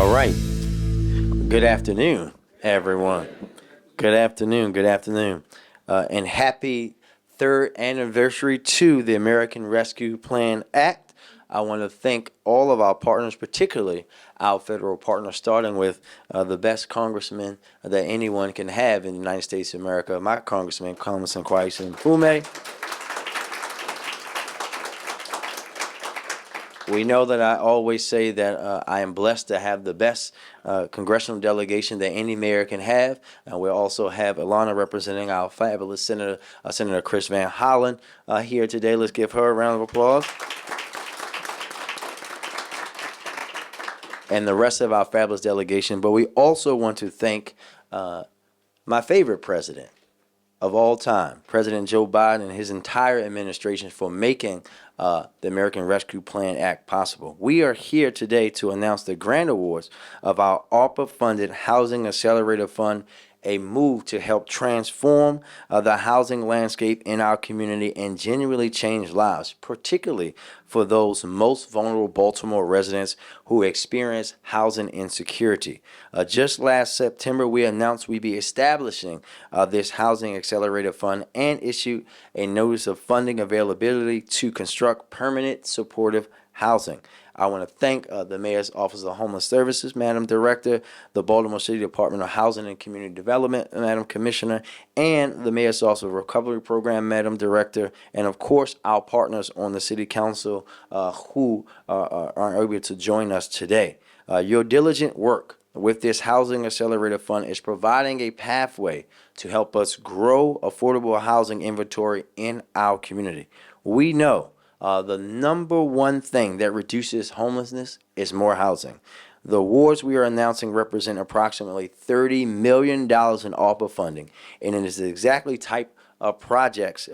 All right. Good afternoon, everyone. Good afternoon. Good afternoon. And happy third anniversary to the American Rescue Plan Act. I want to thank all of our partners, particularly our federal partners, starting with the best congressman that anyone can have in the United States of America, my Congressman Kweisi Mfume. We know that I always say that I am blessed to have the best congressional delegation that any mayor can have. And we also have Ilana representing our fabulous Senator, Senator Chris Van Hollen here today. Let's give her a round of applause. And the rest of our fabulous delegation. But we also want to thank my favorite president of all time, President Joe Biden and his entire administration for making the American Rescue Plan Act possible. We are here today to announce the grant awards of our ARPA-funded Housing Accelerator Fund, a move to help transform the housing landscape in our community and genuinely change lives, particularly for those most vulnerable Baltimore residents who experience housing insecurity. Just last September, we announced we'd be establishing this Housing Accelerator Fund and issued a notice of funding availability to construct permanent supportive housing. I want to thank the Mayor's Office of Homeless Services, Madam Director, the Baltimore City Department of Housing and Community Development, Madam Commissioner, and the Mayor's Office of Recovery Program, Madam Director, and of course our partners on the City Council who are able to join us today. Your diligent work with this Housing Accelerator Fund is providing a pathway to help us grow affordable housing inventory in our community. We know the number one thing that reduces homelessness is more housing. The awards we are announcing represent approximately $30 million in ARPA funding, and it is the exactly type of projects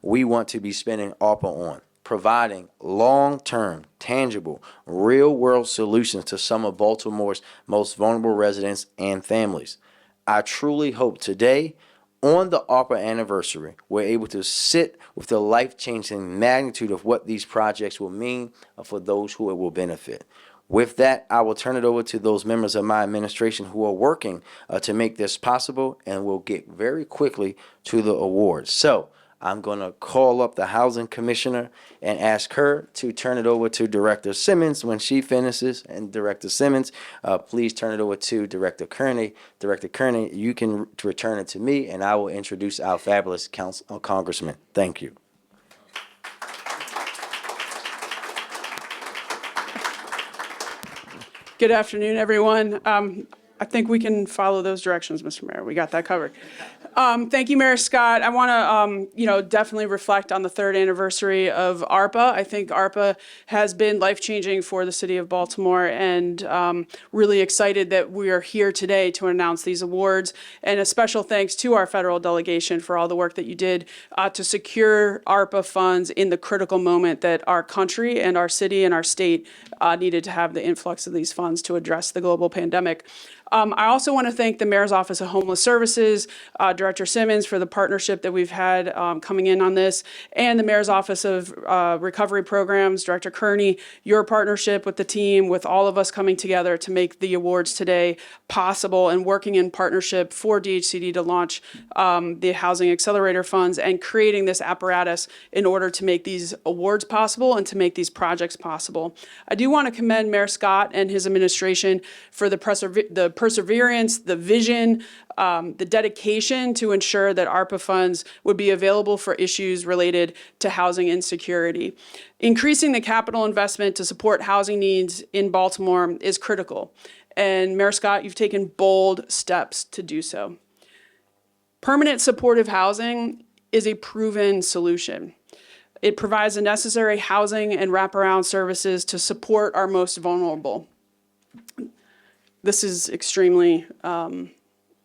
we want to be spending ARPA on, providing long-term, tangible, real-world solutions to some of Baltimore's most vulnerable residents and families. I truly hope today, on the ARPA anniversary, we're able to sit with the life-changing magnitude of what these projects will mean for those who it will benefit. With that, I will turn it over to those members of my administration who are working to make this possible, and we'll get very quickly to the awards. So I'm going to call up the Housing Commissioner and ask her to turn it over to Director Simmons when she finishes. And Director Simmons, please turn it over to Director Kearney. Director Kearney, you can return it to me, and I will introduce our fabulous Congressman. Thank you. Good afternoon, everyone. I think we can follow those directions, Mr. Mayor. We got that covered. Thank you, Mayor Scott. I want to, definitely reflect on the third anniversary of ARPA. I think ARPA has been life-changing for the city of Baltimore, and really excited that we are here today to announce these awards. And a special thanks to our federal delegation for all the work that you did to secure ARPA funds in the critical moment that our country and our city and our state needed to have the influx of these funds to address the global pandemic. I also want to thank the Mayor's Office of Homeless Services, Director Simmons, for the partnership that we've had coming in on this, and the Mayor's Office of Recovery Programs, Director Kearney, your partnership with the team, with all of us coming together to make the awards today possible and working in partnership for DHCD to launch the Housing Accelerator Funds and creating this apparatus in order to make these awards possible and to make these projects possible. I do want to commend Mayor Scott and his administration for the perseverance, the vision, the dedication to ensure that ARPA funds would be available for issues related to housing insecurity. Increasing the capital investment to support housing needs in Baltimore is critical. And Mayor Scott, you've taken bold steps to do so. Permanent supportive housing is a proven solution. It provides the necessary housing and wraparound services to support our most vulnerable. This is extremely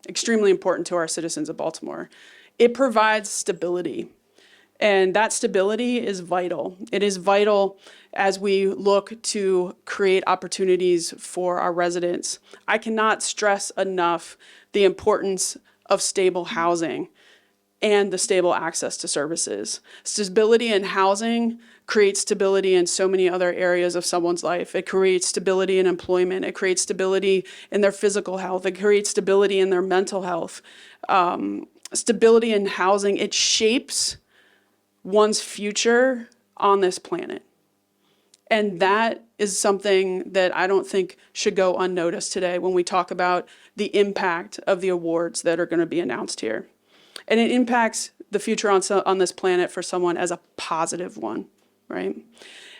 important to our citizens of Baltimore. It provides stability, and that stability is vital. It is vital as we look to create opportunities for our residents. I cannot stress enough the importance of stable housing. and the stable access to services. Stability in housing creates stability in so many other areas of someone's life. It creates stability in employment. It creates stability in their physical health. It creates stability in their mental health. Stability in housing, it shapes one's future on this planet. And that is something that I don't think should go unnoticed today when we talk about the impact of the awards that are going to be announced here. And it impacts the future on this planet for someone as a positive one, right?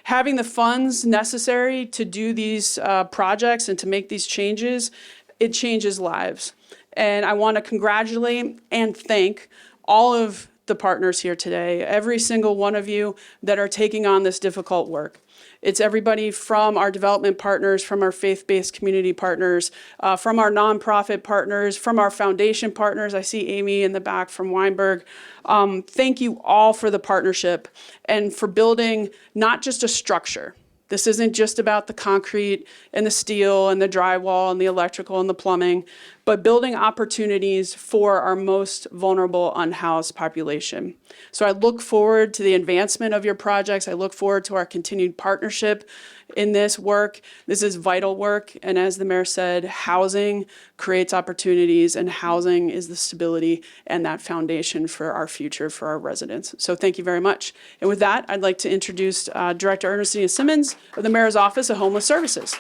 Having the funds necessary to do these projects and to make these changes, it changes lives. And I want to congratulate and thank all of the partners here today, every single one of you that are taking on this difficult work. It's everybody from our development partners, from our faith-based community partners, from our nonprofit partners, from our foundation partners. I see Amy in the back from Weinberg. Thank you all for the partnership and for building not just a structure. This isn't just about the concrete and the steel and the drywall and the electrical and the plumbing, but building opportunities for our most vulnerable unhoused population. So I look forward to the advancement of your projects. I look forward to our continued partnership in this work. This is vital work. And as the mayor said, housing creates opportunities, and housing is the stability and that foundation for our future, for our residents. So thank you very much. And with that, I'd like to introduce Director Ernestine Simmons of the Mayor's Office of Homeless Services.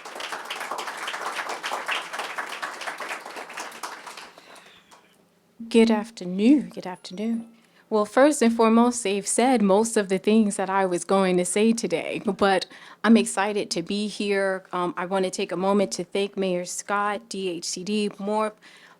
Good afternoon. Good afternoon. Well, first and foremost, they've said most of the things that I was going to say today, but I'm excited to be here. I want to take a moment to thank Mayor Scott, DHCD, MORP,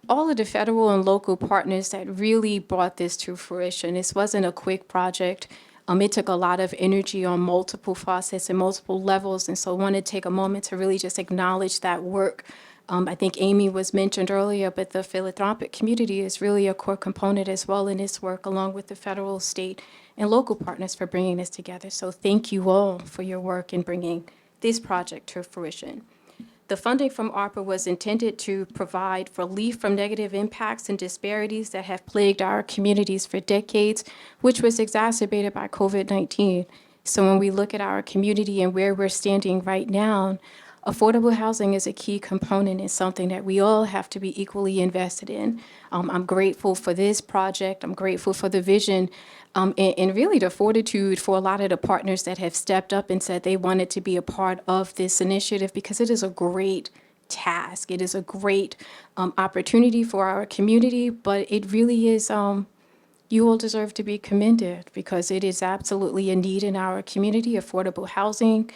all of the federal and local partners that really brought this to fruition. This wasn't a quick project. It took a lot of energy on multiple facets and multiple levels, and so I want to take a moment to really just acknowledge that work. I think Amy was mentioned earlier, but the philanthropic community is really a core component as well in this work, along with the federal, state, and local partners for bringing this together. So thank you all for your work in bringing this project to fruition. The funding from ARPA was intended to provide relief from negative impacts and disparities that have plagued our communities for decades, which was exacerbated by COVID-19. So when we look at our community and where we're standing right now, affordable housing is a key component and something that we all have to be equally invested in. I'm grateful for this project. I'm grateful for the vision and really the fortitude for a lot of the partners that have stepped up and said they wanted to be a part of this initiative, because it is a great task. It is a great opportunity for our community, but it really is, you all deserve to be commended because it is absolutely a need in our community, affordable housing.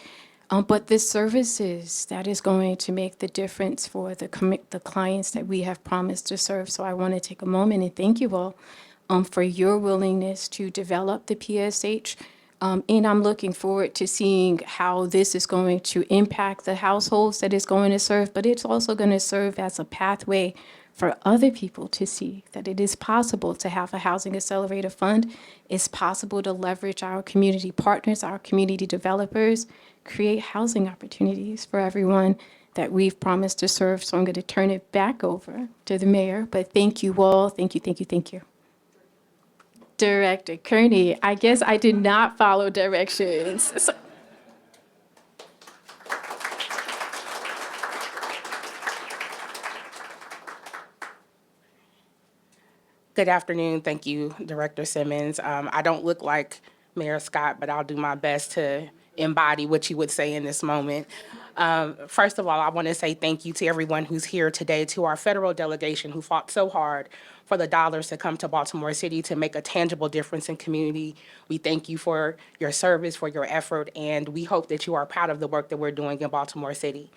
But the services, that is going to make the difference for the clients that we have promised to serve. So I want to take a moment and thank you all for your willingness to develop the PSH. And I'm looking forward to seeing how this is going to impact the households that it's going to serve, but it's also going to serve as a pathway for other people to see that it is possible to have a Housing Accelerator Fund. It's possible to leverage our community partners, our community developers, create housing opportunities for everyone that we've promised to serve. So I'm going to turn it back over to the mayor, but thank you all. Thank you, thank you, thank you. Director Kearney, I guess I did not follow directions. So Good afternoon. Thank you, Director Simmons. I don't look like Mayor Scott, but I'll do my best to embody what you would say in this moment. First of all, I want to say thank you to everyone who's here today, to our federal delegation who fought so hard for the dollars to come to Baltimore City to make a tangible difference in community. We thank you for your service, for your effort, and we hope that you are proud of the work that we're doing in Baltimore City.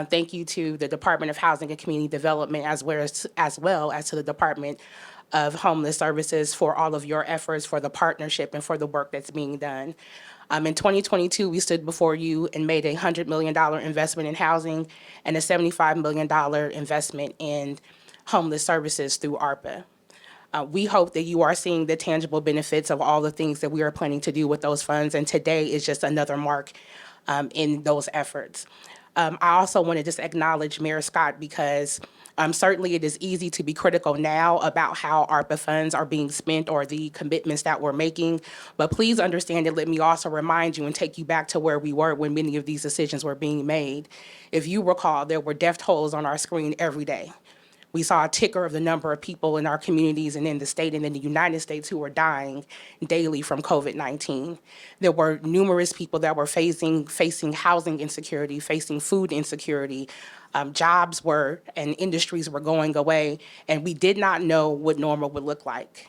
Thank you to the Department of Housing and Community Development, as well as to the Department of Homeless Services for all of your efforts, for the partnership, and for the work that's being done. In 2022, we stood before you and made a $100 million investment in housing and a $75 million investment in homeless services through ARPA. We hope that you are seeing the tangible benefits of all the things that we are planning to do with those funds, and today is just another mark in those efforts. I also want to just acknowledge Mayor Scott because Certainly, it is easy to be critical now about how ARPA funds are being spent or the commitments that we're making. But please understand and let me also remind you and take you back to where we were when many of these decisions were being made. If you recall, there were death tolls on our screen every day. We saw a ticker of the number of people in our communities and in the state and in the United States who were dying daily from COVID-19. There were numerous people that were facing housing insecurity, facing food insecurity. Jobs were and industries were going away, and we did not know what normal would look like.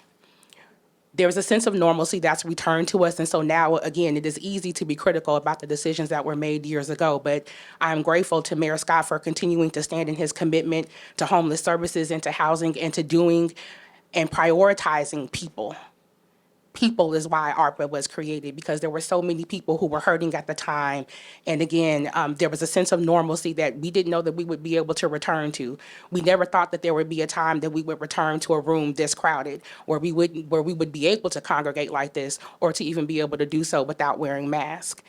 There was a sense of normalcy that's returned to us. And so now, again, it is easy to be critical about the decisions that were made years ago. But I'm grateful to Mayor Scott for continuing to stand in his commitment to homeless services and to housing and to doing and prioritizing people. People is why ARPA was created, because there were so many people who were hurting at the time. And again, there was a sense of normalcy that we didn't know that we would be able to return to. We never thought that there would be a time that we would return to a room this crowded, where we would be able to congregate like this, or to even be able to do so without wearing masks.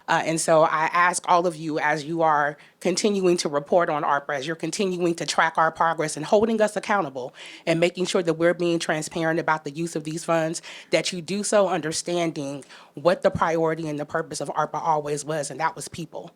And so I ask all of you, as you are continuing to report on ARPA, as you're continuing to track our progress and holding us accountable and making sure that we're being transparent about the use of these funds, that you do so understanding what the priority and the purpose of ARPA always was, and that was people.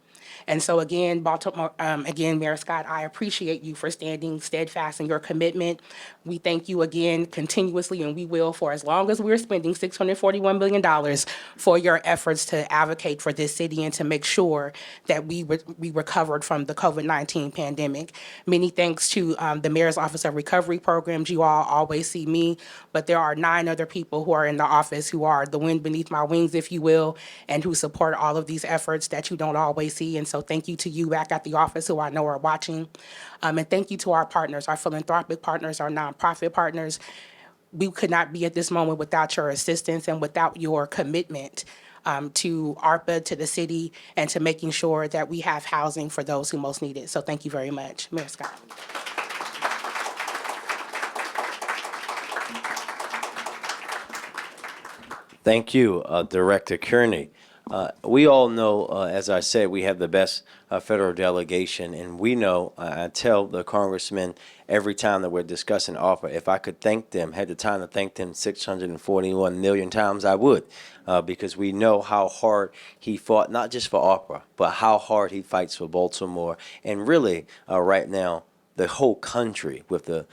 And so again, Mayor Scott, I appreciate you for standing steadfast in your commitment. We thank you again continuously, and we will for as long as we're spending $641 million for your efforts to advocate for this city and to make sure that we recovered from the COVID-19 pandemic. Many thanks to the Mayor's Office of Recovery Programs. You all always see me, but there are 9 other people who are in the office who are the wind beneath my wings, if you will, and who support all of these efforts that you don't always see. And so thank you to you back at the office who I know are watching. And thank you to our partners, our philanthropic partners, our nonprofit partners. We could not be at this moment without your assistance and without your commitment to ARPA, to the city, and to making sure that we have housing for those who most need it. So thank you very much, Mayor Scott. Thank you, Director Kearney. We all know, as I said, we have the best federal delegation, and we know, I tell the congressman every time that we're discussing ARPA, if I could thank them, had the time to thank them 641 million times, I would, because we know how hard he fought, not just for ARPA, but how hard he fights for Baltimore, and really, right now, the whole country with the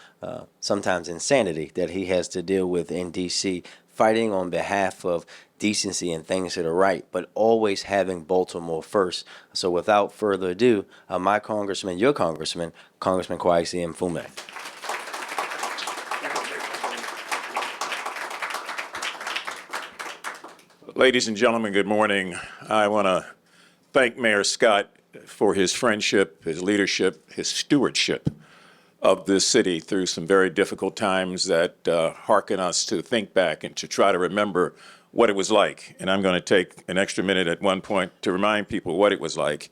sometimes insanity that he has to deal with in D.C., fighting on behalf of decency and things that are right, but always having Baltimore first. So without further ado, my congressman, your congressman, Congressman Kweisi Mfume. Ladies and gentlemen, good morning. I want to thank Mayor Scott for his friendship, his leadership, his stewardship of this city through some very difficult times that hearken us to think back and to try to remember what it was like. And I'm going to take an extra minute at one point to remind people what it was like,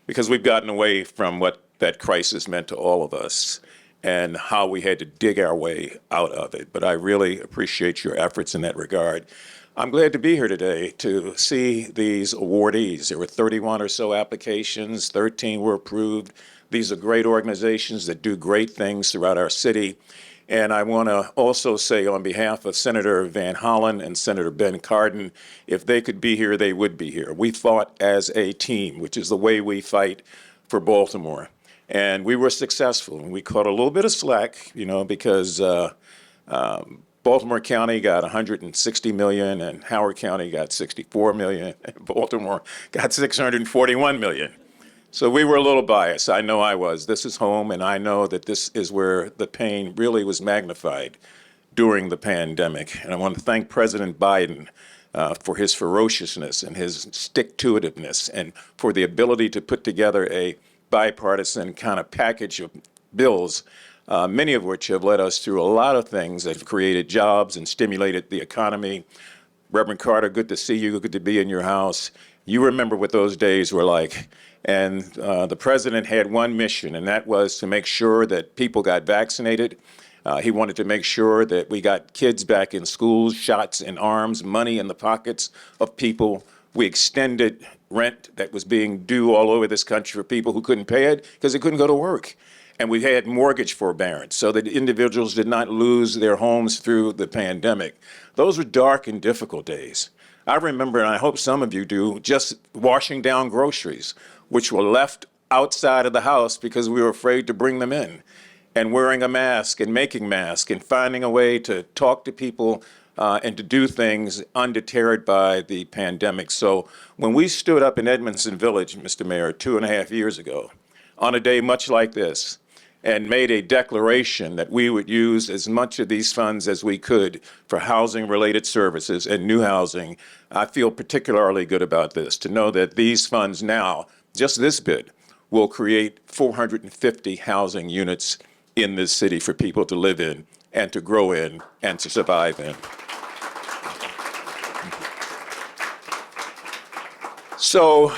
because we've gotten away from what that crisis meant to all of us and how we had to dig our way out of it. But I really appreciate your efforts in that regard. I'm glad to be here today to see these awardees. There were 31 or so applications, 13 were approved. These are great organizations that do great things throughout our city. And I want to also say on behalf of Senator Van Hollen and Senator Ben Cardin, if they could be here, they would be here. We fought as a team, which is the way we fight for Baltimore. And we were successful. And we caught a little bit of slack, because Baltimore County got $160 million and Howard County got $64 million and Baltimore got $641 million. So we were a little biased. I know I was. This is home, and I know that this is where the pain really was magnified during the pandemic. And I want to thank President Biden for his ferociousness and his stick-to-itiveness and for the ability to put together a bipartisan kind of package of bills, many of which have led us through a lot of things that have created jobs and stimulated the economy. Reverend Carter, good to see you. Good to be in your house. You remember what those days were like. And the president had one mission, and that was to make sure that people got vaccinated. He wanted to make sure that we got kids back in schools, shots in arms, money in the pockets of people. We extended rent that was being due all over this country for people who couldn't pay it because they couldn't go to work. And we had mortgage forbearance so that individuals did not lose their homes through the pandemic. Those were dark and difficult days. I remember, and I hope some of you do, just washing down groceries, which were left outside of the house because we were afraid to bring them in, and wearing a mask and making masks and finding a way to talk to people and to do things undeterred by the pandemic. So when we stood up in Edmondson Village, Mr. Mayor, 2.5 years ago, on a day much like this, and made a declaration that we would use as much of these funds as we could for housing-related services and new housing, I feel particularly good about this, to know that these funds now, just this bid, will create 450 housing units in this city for people to live in and to grow in and to survive in. So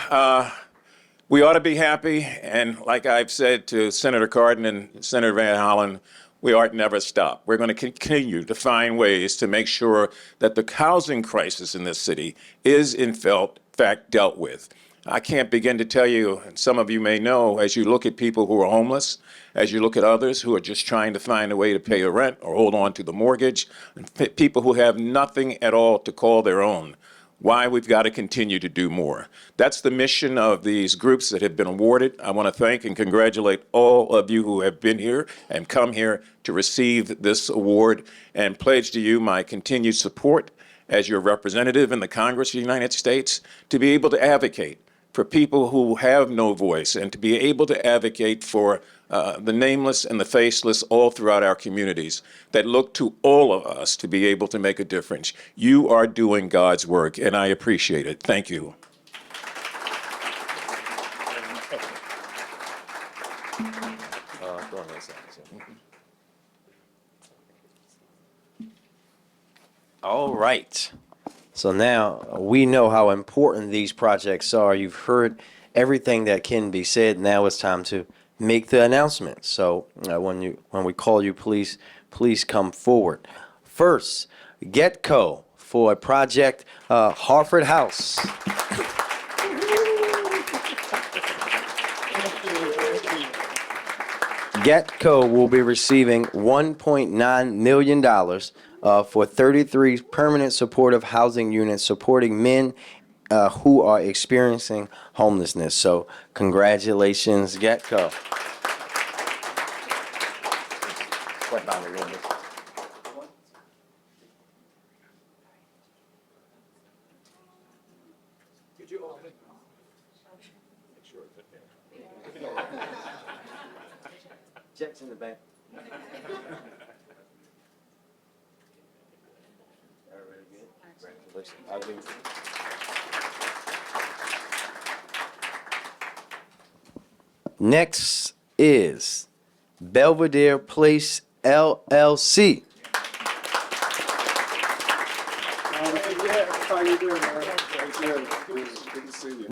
we ought to be happy, and like I've said to Senator Cardin and Senator Van Hollen, we ought never stop. We're going to continue to find ways to make sure that the housing crisis in this city is in fact dealt with. I can't begin to tell you, and some of you may know, as you look at people who are homeless, as you look at others who are just trying to find a way to pay a rent or hold on to the mortgage, and people who have nothing at all to call their own, why we've got to continue to do more. That's the mission of these groups that have been awarded. I want to thank and congratulate all of you who have been here and come here to receive this award, and pledge to you my continued support as your representative in the Congress of the United States to be able to advocate for people who have no voice, and to be able to advocate for the nameless and the faceless all throughout our communities that look to all of us to be able to make a difference. You are doing God's work, and I appreciate it. Thank you. All right. So now we know how important these projects are. You've heard everything that can be said. Now it's time to make the announcement. So when we call you, please come forward. First, Getco for a project, Harford House. Getco will be receiving $1.9 million for 33 permanent supportive housing units supporting men who are experiencing homelessness. So congratulations, Getco. Checks in the bank. Next is Belvedere Place LLC.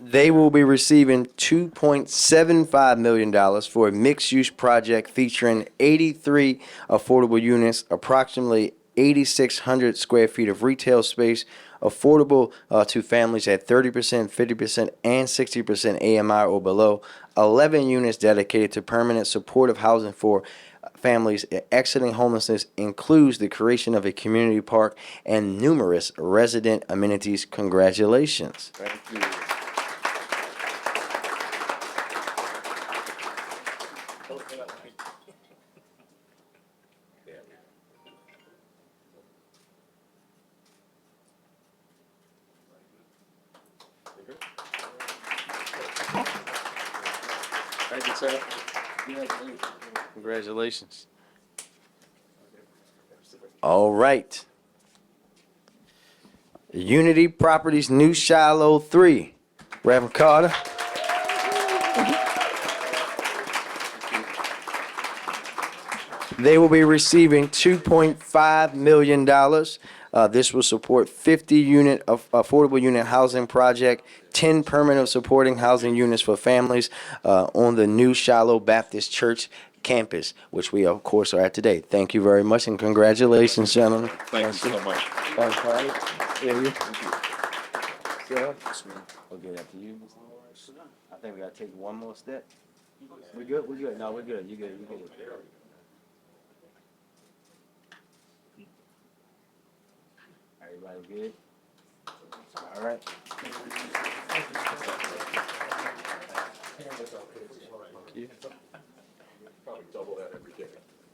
They will be receiving $2.75 million for a mixed-use project featuring 83 affordable units, approximately 8,600 square feet of retail space, affordable to families at 30%, 50%, and 60% AMI or below, 11 units dedicated to permanent supportive housing for families exiting homelessness, includes the creation of a community park and numerous resident amenities. Congratulations. Thank you. Thank you, sir. Congratulations. All right. Unity Properties New Shiloh 3. Reverend Carter. They will be receiving $2.5 million. This will support 50-unit affordable unit housing project, 10 permanent supporting housing units for families on the New Shiloh Baptist Church campus, which we, of course, are at today. Thank you very much, and congratulations, gentlemen. Thank you so much. We'll get that to you. I think we got to take one more step. We good? We good? No, we're good. You good? You good? Everybody good? All right.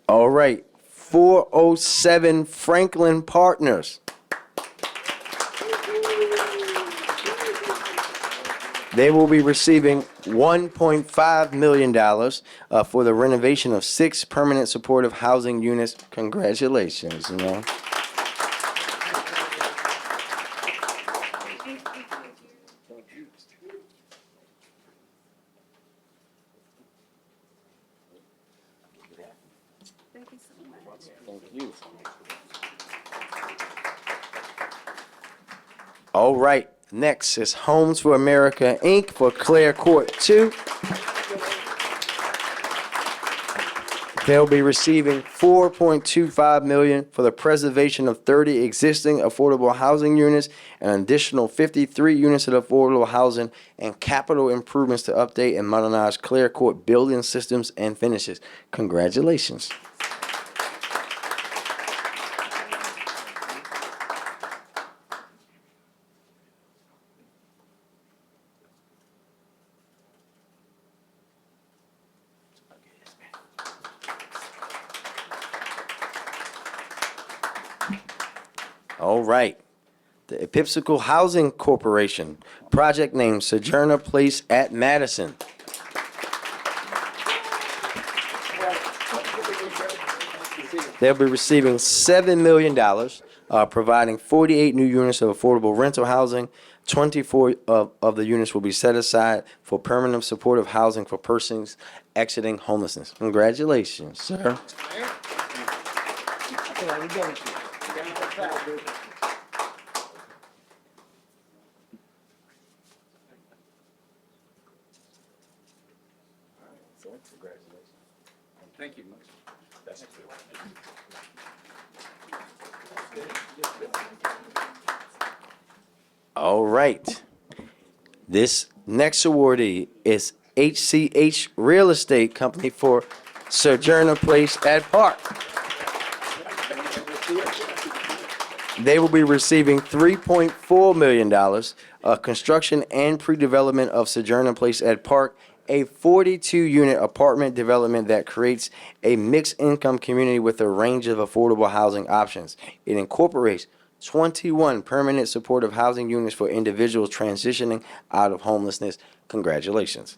All right. 407 Franklin Partners. They will be receiving $1.5 million for the renovation of 6 permanent supportive housing units. Congratulations, you know. Thank you. All right, next is Homes for America, Inc. for Clare Court 2. They'll be receiving $4.25 million for the preservation of 30 existing affordable housing units, an additional 53 units of affordable housing, and capital improvements to update and modernize Clare Court building systems and finishes. Congratulations. All right. The Epipsical Housing Corporation, project name Sojourner Place at Madison. They'll be receiving $7 million, providing 48 new units of affordable rental housing. 24 of the units will be set aside for permanent supportive housing for persons exiting homelessness. Congratulations, sir. Thank you. All right. This next awardee is HCH Real Estate Company for Sojourner Place at Park. They will be receiving $3.4 million, construction and pre-development of Sojourner Place at Park, a 42-unit apartment development that creates a mixed-income community with a range of affordable housing options. It incorporates 21 permanent supportive housing units for individuals transitioning out of homelessness. Congratulations.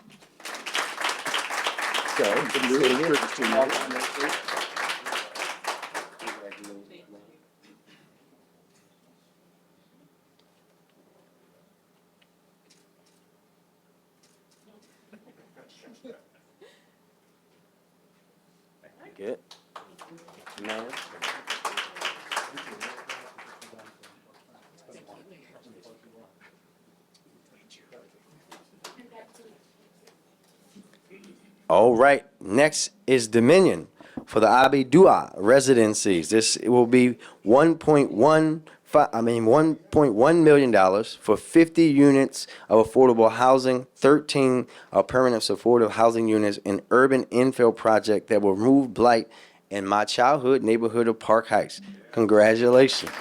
Good. Man. All right, next is Dominion for the Abidua residencies. This will be $1.1 million for 50 units of affordable housing, 13 permanent supportive housing units, an urban infill project that will remove blight in my childhood neighborhood of Park Heights. Congratulations.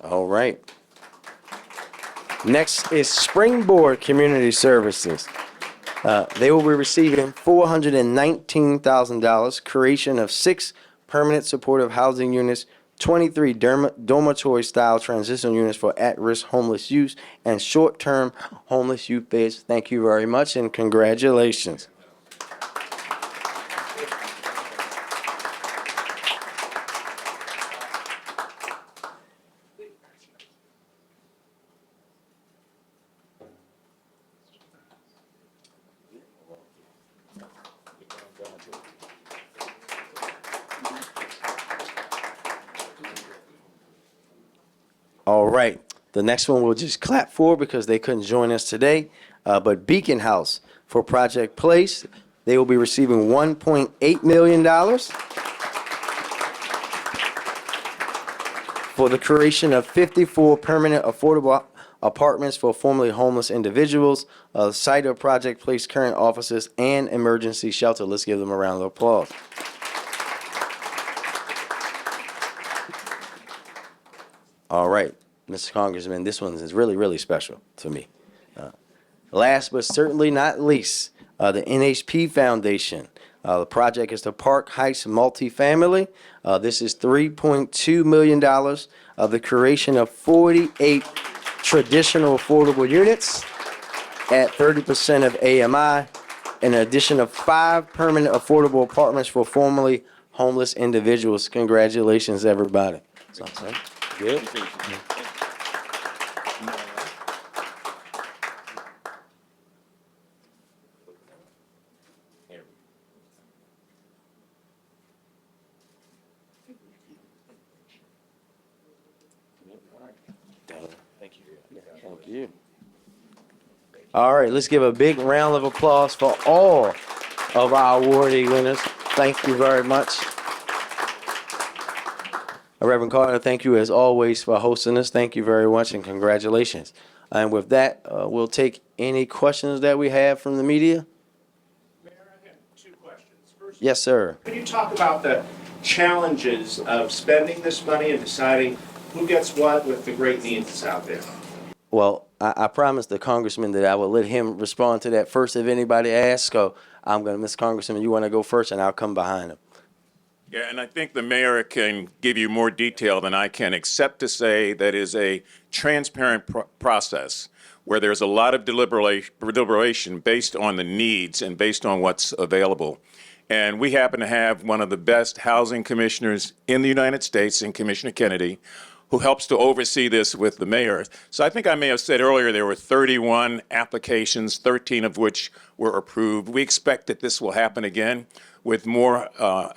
All right. Next is Springboard Community Services. They will be receiving $419,000, creation of 6 permanent supportive housing units, 23 dormitory-style transitional units for at-risk homeless youth, and short-term homeless youth beds. Thank you very much, and congratulations. All right. The next one we'll just clap for because they couldn't join us today. But Beacon House for Project Place, they will be receiving $1.8 million for the creation of 54 permanent affordable apartments for formerly homeless individuals, site of Project Place current offices, and emergency shelter. Let's give them a round of applause. All right, Mr. Congressman, this one is really, really special to me. Last but certainly not least, the NHP Foundation. The project is the Park Heights Multifamily. This is $3.2 million of the creation of 48 traditional affordable units at 30% of AMI, and an addition of 5 permanent affordable apartments for formerly homeless individuals. Congratulations, everybody. Good. Thank you. All right, let's give a big round of applause for all of our awardee winners. Thank you very much. Reverend Carter, thank you as always for hosting us. Thank you very much and congratulations. And with that, we'll take any questions that we have from the media. Mayor, I have 2 questions. First, Yes, sir. could you talk about the challenges of spending this money and deciding who gets what with the great needs that's out there? Well, I promised the congressman that I would let him respond to that first if anybody asks. So I'm going to, Mr. Congressman, you want to go first and I'll come behind him. Yeah, and I think the mayor can give you more detail than I can, except to say that is a transparent process where there's a lot of deliberation based on the needs and based on what's available. And we happen to have one of the best housing commissioners in the United States, in Commissioner Kennedy, who helps to oversee this with the mayor. So I think I may have said earlier there were 31 applications, 13 of which were approved. We expect that this will happen again with more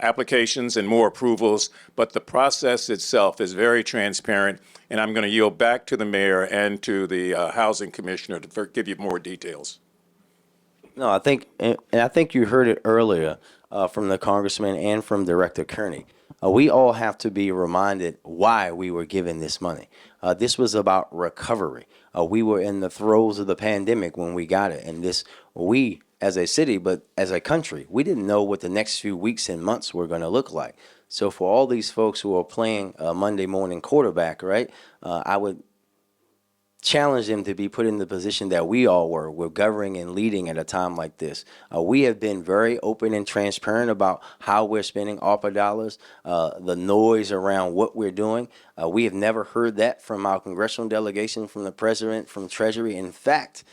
applications and more approvals, but the process itself is very transparent, and I'm going to yield back to the mayor and to the housing commissioner to give you more details. No, I think, and I think you heard it earlier from the congressman and from Director Kearney. We all have to be reminded why we were given this money. This was about recovery. We were in the throes of the pandemic when we got it, and we as a city, but as a country, we didn't know what the next few weeks and months were going to look like. So for all these folks who are playing Monday morning quarterback, right, I would challenge them to be put in the position that we all were. We're governing and leading at a time like this. We have been very open and transparent about how we're spending ARPA dollars, the noise around what we're doing. We have never heard that from our congressional delegation, from the president, from Treasury. In fact,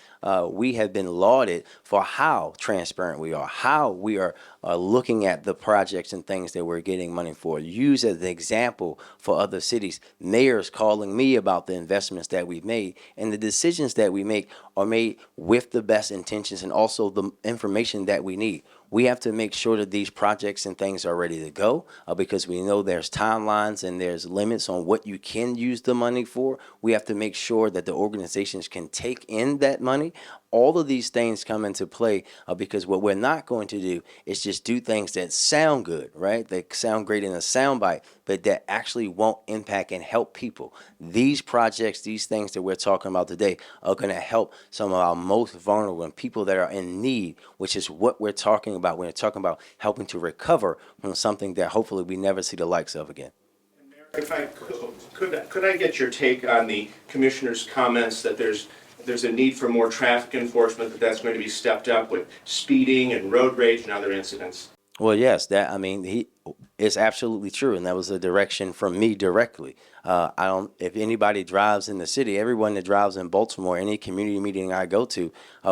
we have been lauded for how transparent we are, how we are looking at the projects and things that we're getting money for. Use as an example for other cities. Mayors calling me about the investments that we've made, and the decisions that we make are made with the best intentions and also the information that we need. We have to make sure that these projects and things are ready to go because we know there's timelines and there's limits on what you can use the money for. We have to make sure that the organizations can take in that money. All of these things come into play because what we're not going to do is just do things that sound good, right? They sound great in a soundbite, but that actually won't impact and help people. These projects, these things that we're talking about today are going to help some of our most vulnerable and people that are in need, which is what we're talking about. We're talking about helping to recover from something that hopefully we never see the likes of again. If I could I get your take on the commissioner's comments that there's a need for more traffic enforcement, that's going to be stepped up with speeding and road rage and other incidents? Well, yes, it's absolutely true, and that was a direction from me directly. If anybody drives in the city, everyone that drives in Baltimore, any community meeting I go to,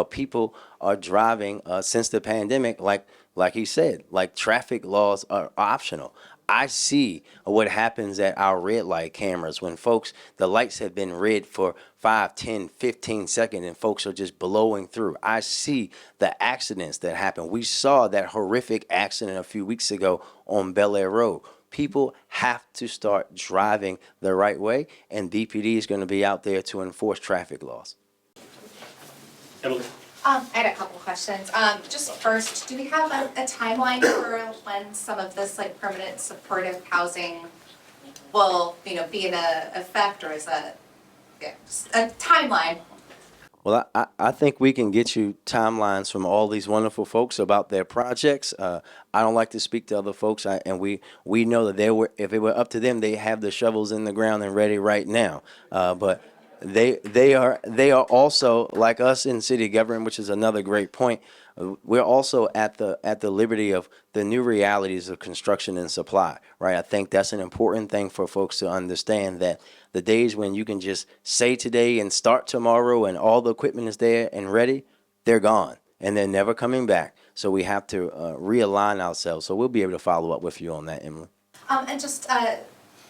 people are driving since the pandemic, like he said, like traffic laws are optional. I see what happens at our red light cameras when the lights have been red for 5, 10, 15 seconds and folks are just blowing through. I see the accidents that happen. We saw that horrific accident a few weeks ago on Bel Air Road. People have to start driving the right way, and DPD is going to be out there to enforce traffic laws. I had a couple questions. Just first, do we have a timeline for when some of this like permanent supportive housing will, be in effect, or is that, just a timeline? Well, I think we can get you timelines from all these wonderful folks about their projects. I don't like to speak to other folks, and we know that if it were up to them, they have the shovels in the ground and ready right now. But they are also like us in city government, which is another great point. We're also at the liberty of the new realities of construction and supply, right? I think that's an important thing for folks to understand, that the days when you can just say today and start tomorrow and all the equipment is there and ready, they're gone and they're never coming back. So we have to realign ourselves. So we'll be able to follow up with you on that, Emily. And just, I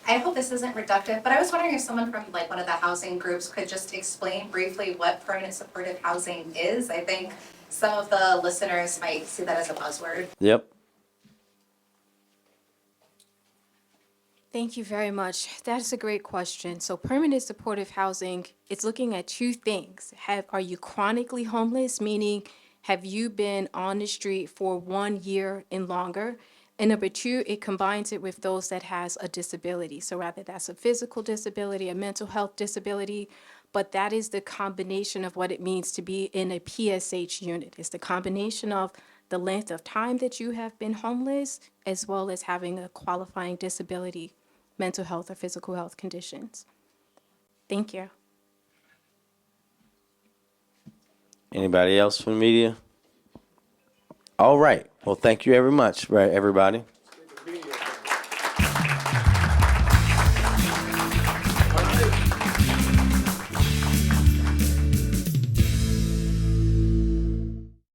hope this isn't reductive, but I was wondering if someone from like one of the housing groups could just explain briefly what permanent supportive housing is. I think some of the listeners might see that as a buzzword. Yep. Thank you very much. That's a great question. So permanent supportive housing, it's looking at two things. Are you chronically homeless, meaning have you been on the street for 1 year and longer? And number two, it combines it with those that has a disability. So rather that's a physical disability, a mental health disability, but that is the combination of what it means to be in a PSH unit. It's the combination of the length of time that you have been homeless, as well as having a qualifying disability, mental health or physical health conditions. Thank you. Anybody else from the media? All right. Well, thank you very much, right, everybody.